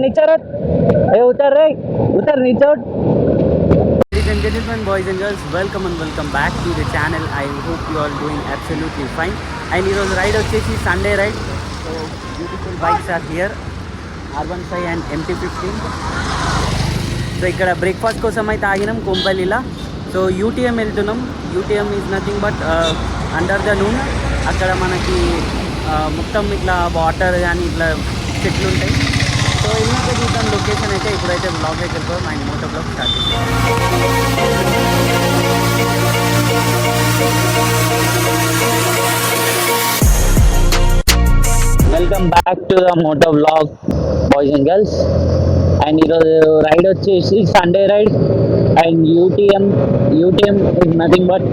नीचे उतर रे उतर नीचे उठ. Ladies and gentlemen, boys and girls, welcome and welcome back to the channel. I hope you all doing absolutely fine. And it was ride వచ్చేసి Sunday ride. So beautiful bikes are here. R15 and MT15. So ఇక్కడ breakfast కోసం అయితే ఆగినాం కొంపల్లిలా. So UTM వెళ్తున్నాం. UTM is nothing but under the noon. అక్కడ మనకి మొత్తం ఇట్లా water కానీ ఇట్లా చెట్లు ఉంటాయి. సో వెళ్ళినాక చూద్దాం లొకేషన్ అయితే. ఇప్పుడైతే బ్లాగ్ అయితే వెళ్ళిపోయాం అండ్ మోటో బ్లాగ్ స్టార్ట్ చేస్తాం. Welcome back to the moto blog boys and girls. And ఈరోజు రైడ్ వచ్చేసి Sunday ride. And UTM is nothing but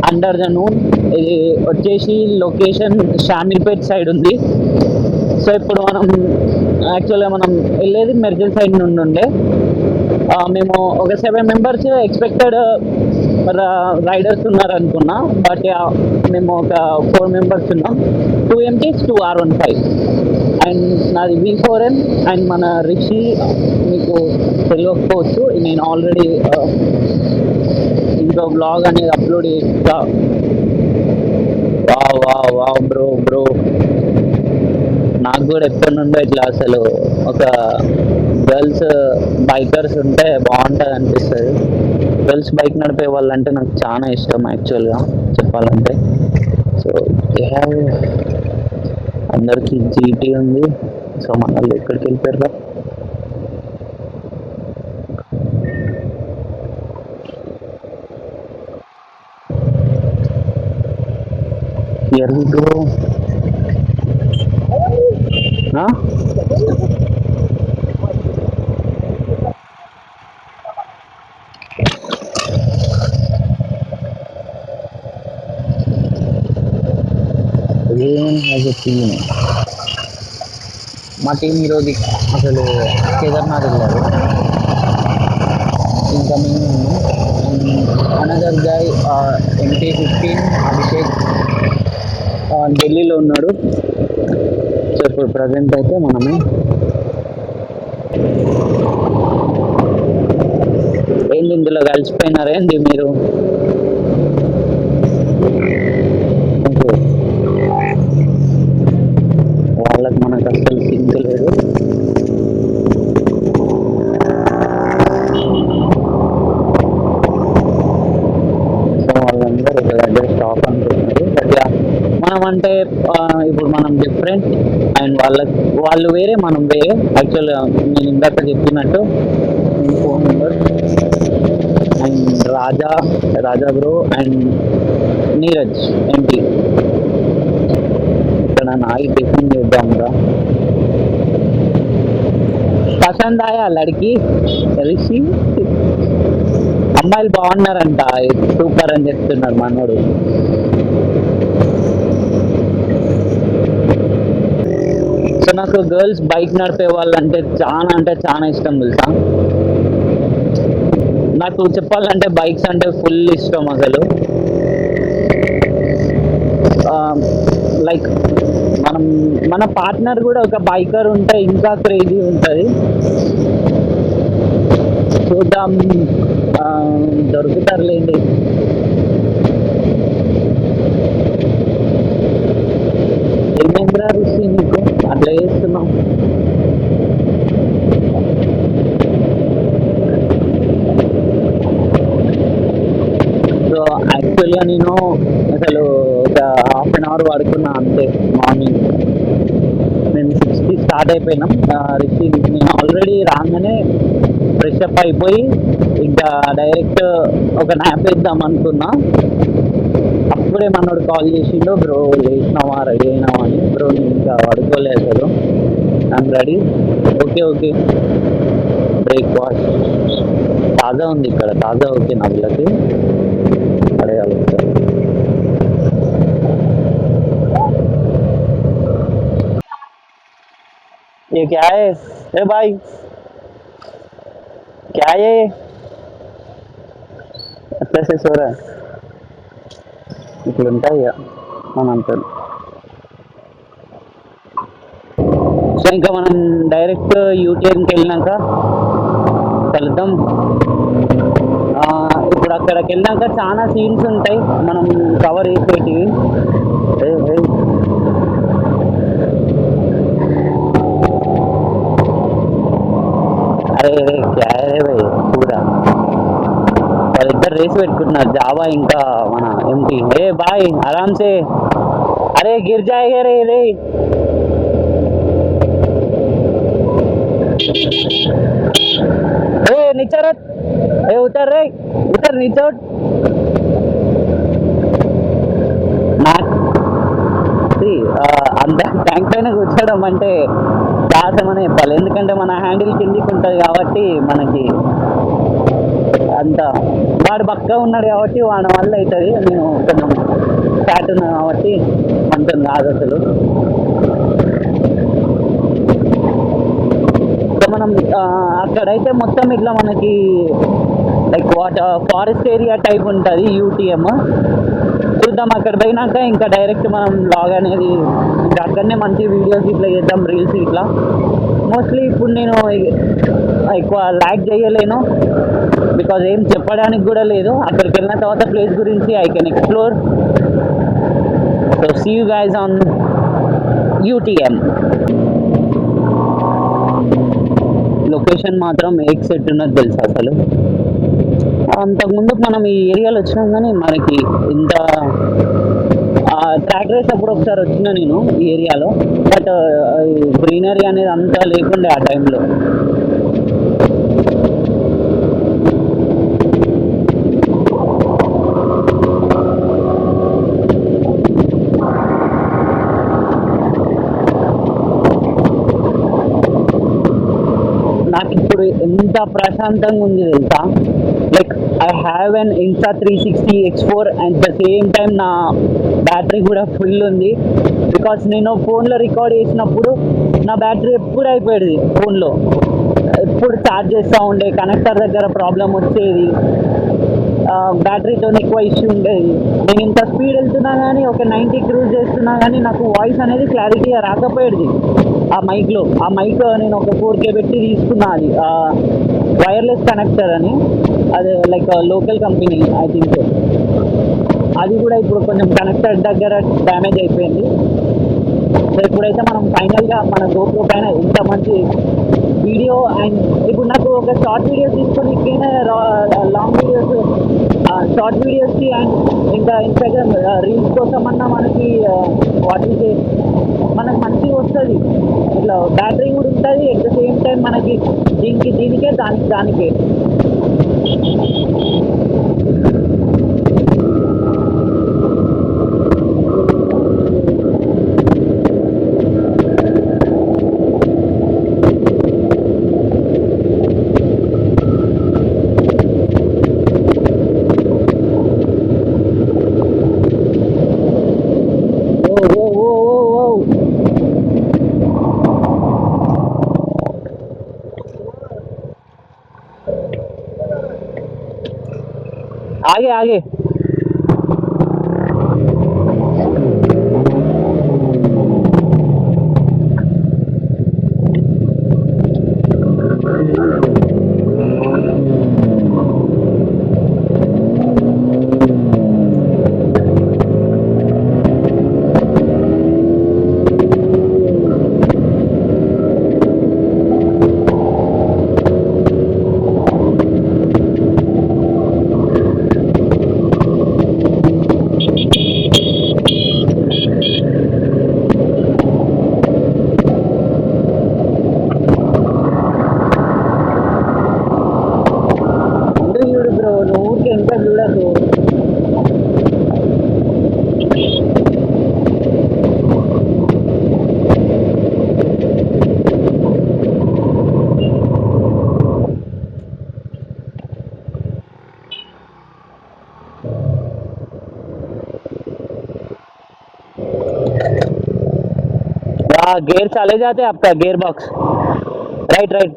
under the noon. ఇది వచ్చేసి లొకేషన్ షామీర్పేట్ సైడ్ ఉంది. సో ఇప్పుడు మనం యాక్చువల్గా మనం వెళ్ళేది మెర్జల్ సైడ్ నుండి ఉండే. మేము ఒక 7 మెంబర్స్ ఎక్స్పెక్టెడ్ రైడర్స్ ఉన్నారు అనుకున్నా. బట్ మేము ఒక 4 మెంబర్స్ ఉన్నాం. 2 MTs 2 R15. అండ్ నాది V4M. అండ్ మన రిషి మీకు తెలియకపోవచ్చు, నేను ఆల్రెడీ ఇంకో బ్లాగ్ అనేది అప్లోడ్ చేస్తా. వా బ్రో నాకు కూడా ఎప్పటి నుండో ఇట్లా అసలు ఒక గర్ల్స్ బైకర్స్ ఉంటే బాగుంటుంది అనిపిస్తుంది. గర్ల్స్ బైక్ నడిపే వాళ్ళంటే నాకు చాలా ఇష్టం యాక్చువల్గా చెప్పాలంటే. సో అందరికీ జీటీ ఉంది. సో మన వాళ్ళు ఎక్కడికి వెళ్ళిపోయారు? Here we go. మా టీం ఈరోజు అసలు కేదార్నాథ్ వెళ్ళారు. ఇంకా మేము అనదర్ గాయ్ MT15 అభిషేక్ ఢిల్లీలో ఉన్నాడు. సో ఇప్పుడు ప్రజెంట్ అయితే మనమే ఏంది ఇందులో కలిసిపోయినారేంది మీరు? వాళ్ళకి మనకు అసలు సింక్ లేదు. సో వాళ్ళందరూ ఒక దగ్గర స్టాప్ అనుకుంటున్నారు. బట్ మనం అంటే ఇప్పుడు మనం డిఫరెంట్. అండ్ వాళ్ళు వేరే, మనం వేరే. యాక్చువల్గా నేను ఇందాక చెప్పినట్టు 4 members. And Raja bro and Neeraj MT. ఇక్కడ నాయి టిఫిన్ చేద్దాం రా. పసంద్ ఆయా లడికి రిషి. అమ్మాయిలు బాగున్నారంట, సూపర్ అని చెప్తున్నారు మనోడు. సో నాకు గర్ల్స్ బైక్ నడిపే వాళ్ళు అంటే చాలా ఇష్టం తెలుసా. నాకు చెప్పాలంటే బైక్స్ అంటే ఫుల్ ఇష్టం అసలు. లైక్ మన పార్ట్నర్ కూడా ఒక బైకర్ ఉంటే ఇంకా క్రేజీ ఉంటుంది. చూద్దాం, దొరుకుతారులేండి. ఏమేంద్రా రుచి నీకు అట్లా చేస్తున్నాం? సో యాక్చువల్గా నేను అసలు ఒక ½ an hour పడుకున్నా అంతే. మార్నింగ్ మేము 6కి స్టార్ట్ అయిపోయినాం. నేను ఆల్రెడీ రాగానే ఫ్రెష్ అప్ అయిపోయి ఇంకా డైరెక్ట్ ఒక న్యాప్ వేద్దాం అనుకున్నా. అప్పుడే మనోడు కాల్ చేసిండు, బ్రో లేచినావా, రెడీ అయినావా అని. బ్రో నేను ఇంకా పడుకోలేదు అసలు, ఐఎమ్ రెడీ. ఓకే బ్రేక్ఫాస్ట్ తాజా ఉంది ఇక్కడ, తాజా ఓకే నా వీళ్ళకి అడగాలి. ये क्या है? ए भाई क्या है ये? कैसे सो रहा है? ఇట్లుంటాయి మన అంతా. సో ఇంకా మనం డైరెక్ట్ యూటీఎంకి వెళ్ళినాక కలుద్దాం. ఇప్పుడు అక్కడికి వెళ్ళినాక చాలా సీన్స్ ఉంటాయి మనం కవర్ చేసేటివి. అరే క్యారే భయ్ పూరా వాళ్ళిద్దరు రేస్ పెట్టుకుంటున్నారు, జావా ఇంకా మన ఎంటీ. ఏ బాయ్ ఆరామ్సే. అరే గిర్ జాయేగా రే రే. नीचे रख, उतर रे, उतर नीचे उठ. అంత ట్యాంక్ పైన కూర్చోవడం అంటే సాహసమనే చెప్పాలి. ఎందుకంటే మన హ్యాండిల్ కిందికి ఉంటుంది కాబట్టి మనకి అంత. వాడు బక్కగా ఉన్నాడు కాబట్టి వాడి వల్ల అవుతుంది. నేను కొంచెం ఫ్యాట్ ఉన్నాను కాబట్టి మనతో కాదు అసలు. మనం అక్కడైతే మొత్తం ఇట్లా మనకి లైక్ ఫారెస్ట్ ఏరియా టైప్ ఉంటుంది యూటీఎం. చూద్దాం అక్కడ పోయినాక ఇంకా డైరెక్ట్ మనం వ్లాగ్ అనేది ఇంకా అక్కడనే మంచి వీడియోస్ ఇట్లా చేద్దాం, రీల్స్ ఇట్లా. మోస్ట్లీ ఇప్పుడు నేను ఎక్కువ ల్యాగ్ చేయలేను బికాజ్ ఏం చెప్పడానికి కూడా లేదు. అక్కడికి వెళ్ళిన తర్వాత ప్లేస్ గురించి I can explore. So see you guys on UTM. Location మాత్రం ఏక్ సెట్ ఉన్నది తెలుసు అసలు. అంతకుముందు మనం ఈ ఏరియాలో వచ్చినాం కానీ మనకి ఇంత ట్రాక్ రేస్ అప్పుడు ఒకసారి వచ్చినా నేను ఈ ఏరియాలో. బట్ గ్రీనరీ అనేది అంతా లేకుండే ఆ టైంలో. నాకు ఇప్పుడు ఎంత ప్రశాంతంగా ఉంది తెలుసా. Like I have an Insta 360 X4 and the same time నా బ్యాటరీ కూడా ఫుల్ ఉంది. బికాస్ నేను ఫోన్లో రికార్డ్ చేసినప్పుడు నా బ్యాటరీ ఎప్పుడు అయిపోయేది. ఫోన్లో ఎప్పుడు ఛార్జ్ చేస్తూ ఉండే, కనెక్టర్ దగ్గర ప్రాబ్లం వచ్చేది, బ్యాటరీతో ఎక్కువ ఇష్యూ ఉండేది. నేను ఇంత స్పీడ్ వెళ్తున్నా కానీ ఒక 90 క్రూజ్ చేస్తున్నా కానీ నాకు వాయిస్ అనేది క్లారిటీగా రాకపోయేది ఆ మైక్లో. ఆ మైక్ నేను ఒక 4K పెట్టి తీసుకున్నా. అది వైర్లెస్ కనెక్టర్ అని, అది like local company I think. అది కూడా ఇప్పుడు కొంచెం కనెక్టర్ దగ్గర డ్యామేజ్ అయిపోయింది. సో ఇప్పుడైతే మనం ఫైనల్గా మన GoPro పైన ఇంత మంచి వీడియో అండ్ ఇప్పుడు నాకు ఒక షార్ట్ వీడియోస్ తీసుకొని లాంగ్ వీడియోస్, షార్ట్ వీడియోస్కి అండ్ ఇంకా ఇన్స్టాగ్రామ్ రీల్స్ కోసం అన్నా మనకి వాటికి మనకు మంచిగా వస్తుంది. ఇట్లా బ్యాటరీ కూడా ఉంటుంది, ఎట్ ద సేమ్ టైం మనకి దీనికే దానికే. आगे आगे गेयर चले जाते आपका गेयर बॉक्स. Right right.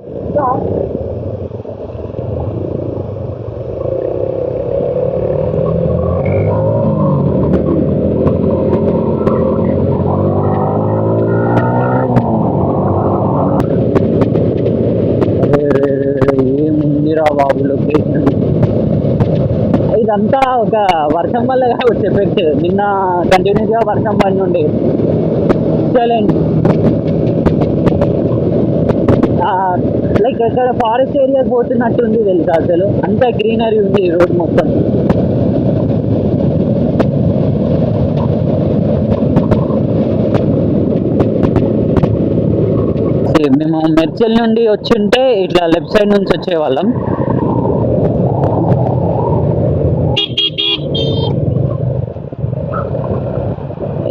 బాబు లొకేషన్. ఇదంతా ఒక వర్షం వల్ల కావచ్చు ఎఫెక్ట్. నిన్న కంటిన్యూస్గా వర్షం పడి నుండి ఎక్సలెంట్. లైక్ ఇక్కడ ఫారెస్ట్ ఏరియాకి పోతున్నట్టుంది తెలుసా, అసలు అంత గ్రీనరీ ఉంది ఈ రోడ్ మొత్తం. మేము మెర్చల్ నుండి వచ్చుంటే ఇట్లా లెఫ్ట్ సైడ్ నుంచి వచ్చేవాళ్ళం.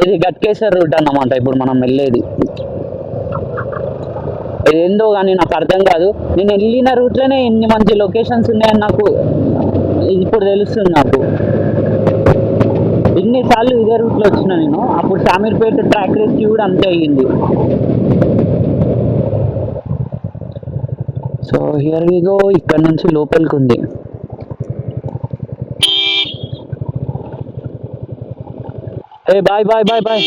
ఇది గట్కేసర్ రూట్ అన్నమాట ఇప్పుడు మనం వెళ్ళేది. ఇదేందో కానీ నాకు అర్థం కాదు. నేను వెళ్ళిన రూట్లోనే ఇన్ని మంచి లొకేషన్స్ ఉన్నాయని నాకు ఇప్పుడు తెలుస్తుంది. నాకు ఇన్నిసార్లు ఇదే రూట్లో వచ్చిన నేను. అప్పుడు షామీర్పేట ట్రాక్ రెస్క్యూ కూడా అంతే అయ్యింది. So here we go. ఇక్కడ నుంచి లోపలికి ఉంది. ఏ bye bye bye bye.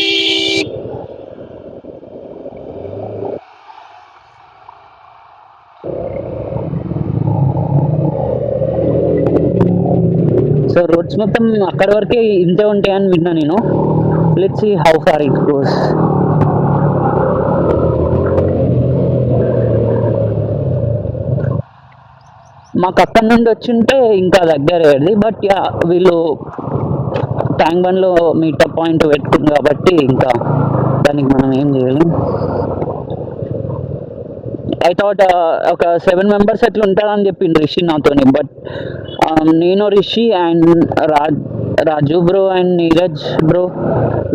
So roads మొత్తం అక్కడి వరకే ఇంతే ఉంటాయని విన్నా నేను. Let's see how far it goes. మాకు అక్కడి నుండి వచ్చింటే ఇంకా దగ్గరేది. బట్ యా వీళ్ళు ట్యాంక్ బండ్లో మీటప్ పాయింట్ పెట్టుకుంది కాబట్టి ఇంకా దానికి మనం ఏం చేయలేం. ఐ థాట్ ఒక 7 members అట్లా ఉంటారని చెప్పిండు రిషి నాతోని. బట్ నేను, Rishi and Raju bro and Neeraj bro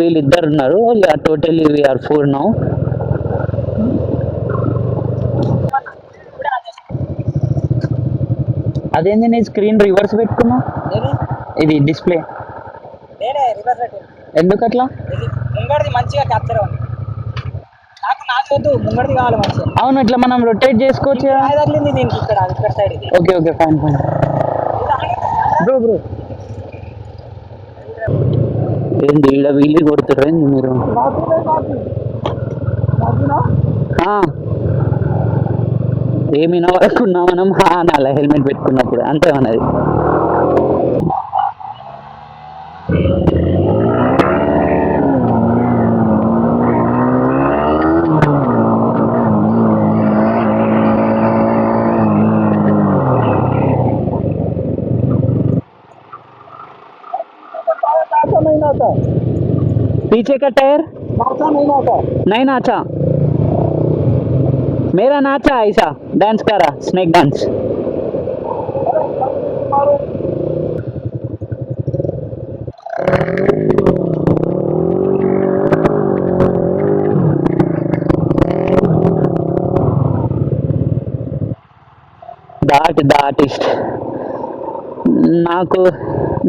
వీళ్ళిద్దరు ఉన్నారు. Yeah totally we're 4 now. అదేంది నీ స్క్రీన్ రివర్స్ పెట్టుకున్నా? ఇది డిస్ప్లే ఎందుకు అట్లా? ముంగడిది మంచిగా క్యాప్చర్ అవ్వండి. నాకు వద్దు, ముంగడిది కావాలి మంచిగా. అవును, ఇట్లా మనం రొటేట్ చేసుకోవచ్చు. తగిలింది దీనికి ఇక్కడ side. Okay okay fine fine bro bro. ఏంది ఇలా వీళ్ళు కొడుతుర్రు ఏంది మీరు? ఏమైనా వరకున్నా మనం అనాల హెల్మెట్ పెట్టుకున్నప్పుడు అంతే మనది. पीछे का टायर नहीं नाचा. मेरा नाचा ऐसा डांस करा, स्नेक डांस. ద ఆర్టిస్ట్ నాకు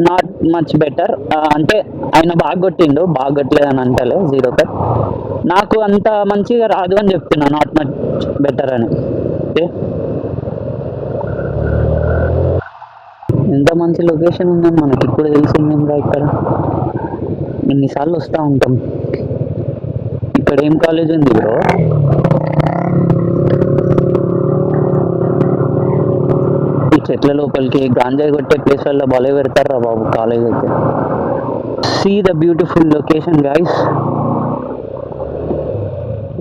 నాట్ మచ్ బెటర్. అంటే ఆయన బాగా కొట్టిండు, బాగా కొట్టలేదని అంటలే, 0 కట్. నాకు అంత మంచిగా రాదు అని చెప్తున్నా, నాట్ మచ్ బెటర్ అని. ఓకే, ఎంత మంచి లొకేషన్ ఉందని మనకి ఇప్పుడు తెలిసిందేంగా. ఇక్కడ ఎన్నిసార్లు వస్తూ ఉంటాం. ఇక్కడ ఏం కాలేజ్ ఉంది బ్రో? ఈ చెట్ల లోపలికి గాంజాయి కొట్టే ప్లేస్ వల్ల భలే పెడతారా బాబు కాలేజ్ అయితే. See the beautiful location guys.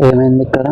ఏమైంది ఇక్కడ?